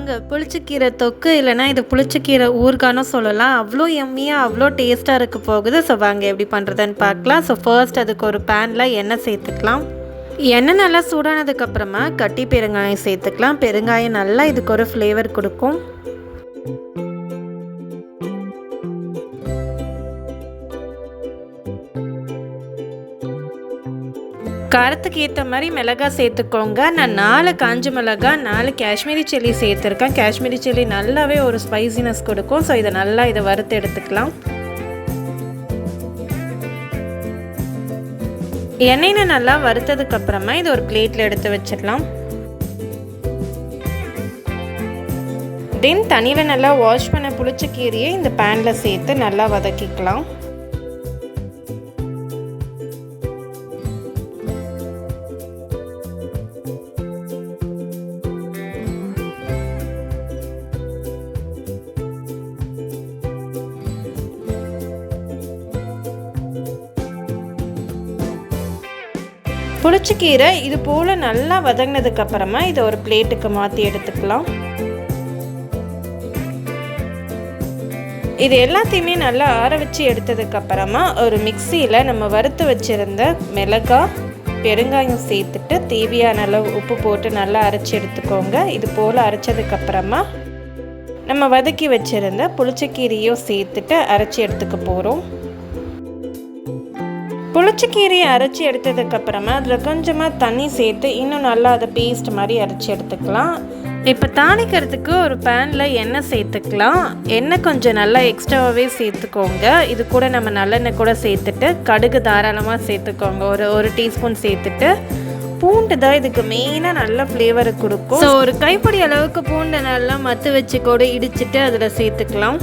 வாங்க புளிச்சக்கீரை தொக்கு இல்லைனா இது புளிச்சக்கீரை ஊறுகான்னு சொல்லலாம். அவ்வளோ எம்மியாக அவ்வளோ டேஸ்ட்டாக இருக்க போகுது. ஸோ வாங்க எப்படி பண்ணுறதுன்னு பார்க்கலாம். ஸோ ஃபர்ஸ்ட் அதுக்கு ஒரு பேனில் எண்ணெய் சேர்த்துக்கலாம். எண்ணெய் நல்லா சூடானதுக்கப்புறமா கட்டி பெருங்காயம் சேர்த்துக்கலாம். பெருங்காயம் நல்லா இதுக்கு ஒரு ஃப்ளேவர் கொடுக்கும். காரத்துக்கு ஏற்ற மாதிரி மிளகாய் சேர்த்துக்கோங்க. நான் 4 காஞ்ச மிளகாய் 4 காஷ்மீரி சில்லி சேர்த்துருக்கேன். காஷ்மீரி சில்லி நல்லாவே ஒரு ஸ்பைசினஸ் கொடுக்கும். ஸோ இதை வறுத்து எடுத்துக்கலாம். எண்ணெயில் நல்லா வறுத்ததுக்கப்புறமா இது ஒரு பிளேட்டில் எடுத்து வச்சிடலாம். தென் தண்ணியில் நல்லா வாஷ் பண்ண புளிச்சக்கீரையை இந்த பேனில் சேர்த்து நல்லா வதக்கிக்கலாம். புளிச்சக்கீரை இது போல் நல்லா வதங்கினதுக்கப்புறமா இதை ஒரு பிளேட்டுக்கு மாற்றி எடுத்துக்கலாம். இது எல்லாத்தையுமே நல்லா ஆற வச்சு எடுத்ததுக்கப்புறமா ஒரு மிக்சியில் நம்ம வறுத்து வச்சுருந்த மிளகாய் பெருங்காயம் சேர்த்துட்டு தேவையான அளவு உப்பு போட்டு நல்லா அரைச்சி எடுத்துக்கோங்க. இது போல் அரைச்சதுக்கப்புறமா நம்ம வதக்கி வச்சுருந்த புளிச்சக்கீரையும் சேர்த்துட்டு அரைச்சி எடுத்துக்க போகிறோம். புளிச்சக்கீரையை அரைச்சி எடுத்ததுக்கப்புறமா அதில் கொஞ்சமாக தண்ணி சேர்த்து இன்னும் நல்லா அதை பேஸ்ட் மாதிரி அரைச்சி எடுத்துக்கலாம். இப்போ தாளிக்கிறதுக்கு ஒரு பேனில் எண்ணெய் சேர்த்துக்கலாம். எண்ணெய் கொஞ்சம் நல்லா எக்ஸ்ட்ராவாகவே சேர்த்துக்கோங்க. இது கூட நம்ம நல்லெண்ணெய் கூட சேர்த்துட்டு கடுகு தாராளமாக சேர்த்துக்கோங்க. ஒரு டீஸ்பூன் சேர்த்துட்டு பூண்டு தான் இதுக்கு மெயினாக நல்ல ஃப்ளேவரை கொடுக்கும். ஸோ ஒரு கைப்பிடி அளவுக்கு பூண்டை நல்லா மத்து வச்சு கூட இடிச்சிட்டு அதில் சேர்த்துக்கலாம்.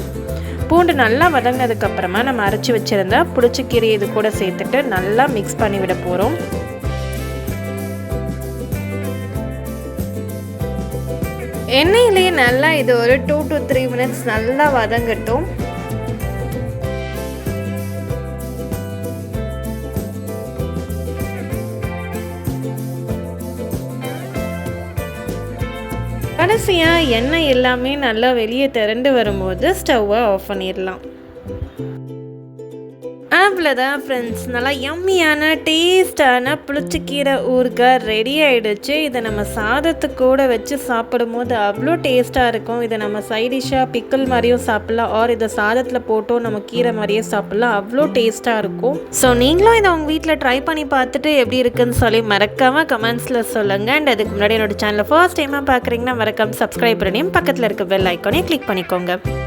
பூண்டு நல்லா வதங்கினதுக்கப்புறமா நம்ம அரைச்சி வச்சுருந்தா புளிச்சக்கீரை இது கூட சேர்த்துட்டு நல்லா மிக்ஸ் பண்ணி விட போகிறோம். எண்ணெயிலேயே நல்லா இது ஒரு 2 to 3 minutes நல்லா வதங்கட்டும். கடைசியாக எண்ணெய் எல்லாமே நல்லா வெளியே திரண்டு வரும்போது ஸ்டவ்வை ஆஃப் பண்ணிடலாம். அவ்வளோதான் ஃப்ரெண்ட்ஸ், நல்லா யம்மியான டேஸ்டான புளிச்சக்கீரை ஊறுகாய் ரெடி ஆகிடுச்சு. இதை நம்ம சாதத்துக்கு கூட வச்சு சாப்பிடும்போது அவ்வளோ டேஸ்ட்டாக இருக்கும். இதை நம்ம சைடிஷாக பிக்கிள் மாதிரியும் சாப்பிட்லாம், ஆர் இதை சாதத்தில் போட்டோம் நம்ம கீரை மாதிரியே சாப்பிட்லாம். அவ்வளோ டேஸ்ட்டாக இருக்கும். ஸோ நீங்களும் இதை உங்கள் வீட்டில் ட்ரை பண்ணி பார்த்துட்டு எப்படி இருக்குன்னு சொல்லி மறக்காமல் கமெண்ட்ஸில் சொல்லுங்கள். அண்ட் அதுக்கு முன்னாடி என்னோட சேனலை ஃபர்ஸ்ட் டைமாக பார்க்குறீங்கன்னா மறக்காமல் சப்ஸ்கிரைப் பண்ணியும் பக்கத்தில் இருக்க பெல் ஐக்கானே கிளிக் பண்ணிக்கோங்க.